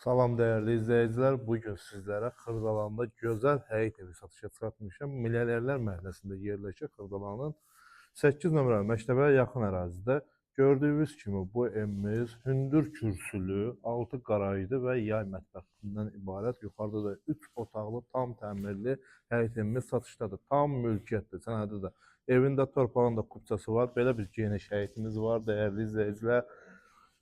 Salam dəyərli izləyicilər. Bugün sizlərə Xırdalanda gözəl həyət evi satışa çıxartmışam. Milyonerlər məhəlləsində yerləşir Xırdalanın 8 nömrəli məktəbə yaxın ərazidə. Gördüyünüz kimi bu evimiz hündür kürsülü, altı qarajlı və yay mətbəxindən ibarət. Yuxarıda da 3 otaqlı tam təmirli həyət evimiz satışdadır. Tam mülkiyyətdir, sənədi də. Evində torpağında kupçası var. Belə bir geniş həyətimiz var dəyərli izləyicilər.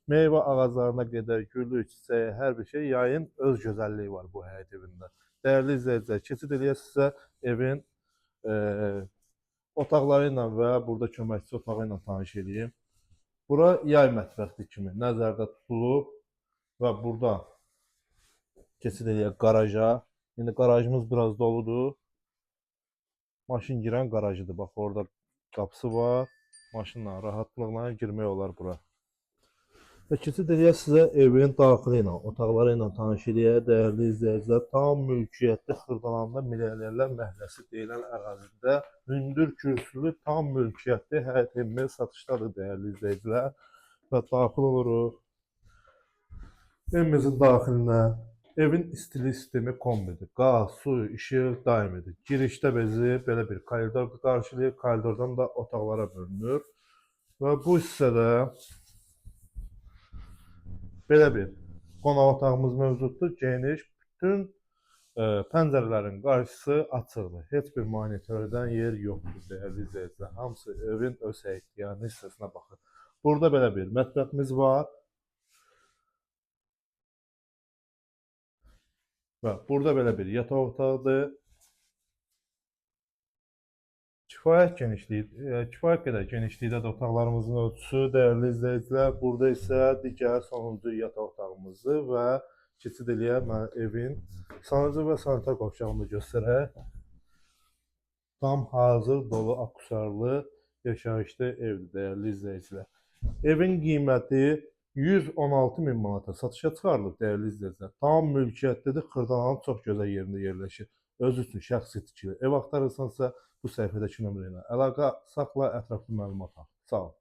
Meyvə ağaclarına qədər gülü, çiçeği, hər bir şey. Yayın öz gözəlliyi var bu həyət evində. Dəyərli izləyicilər, keçid eləyək sizə evin otaqları ilə və burada köməkçi otağı ilə tanış edeyim. Bura yay mətbəxi kimi nəzərdə tutulub və burada keçid eləyək qaraja. İndi qarajımız biraz doludur. Maşın girən qarajıdır. Bax, orada qapısı var. Maşınla rahatlıqla girmək olar bura. Və keçid eləyək sizə evin daxili ilə, otaqları ilə tanış edək, dəyərli izləyicilər. Tam mülkiyyətli Xırdalanda Milyonerlər məhəlləsi deyilən ərazidə hündür kürsülü, tam mülkiyyətli həyət evimiz satışdadır dəyərli izləyicilər. Və daxil oluruq. Evimizin daxilinə evin istili sistemi kombidir. Qaz, su, işıq daimidir. Girişdə bizi belə bir koridor qarşılayır. Koridordan da otaqlara bölünür. Və bu hissədə belə bir qonaq otağımız mövcuddur, geniş. Bütün pəncərələrin qarşısı açıqdır. Heç bir monitördən yer yoxdur, dəyərli izləyicilər. Hamısı evin öz həyətyanı hissəsinə baxır. Burada belə bir mətbəximiz var. Və burada belə bir yataq otağıdır. Kifayət qədər genişlikdə də otaqlarımızın ölçüsü, dəyərli izləyicilər. Burada isə digər sonuncu yataq otağımızı və keçid eləyək evin sanitar və sanitar qovşağını göstərək. Tam hazır, dolu, akusarlı, yaşayışlı evdir, dəyərli izləyicilər. Evin qiyməti 116.000 manata satışa çıxarılıb, dəyərli izləyicilər. Tam mülkiyyətlidir, Xırdalanın çox gözəl yerində yerləşir. Öz üçün şəxsi tikili ev axtarırsansa, bu səhifədəki nömrə ilə əlaqə saxla, ətraflı məlumat al. Sağ ol.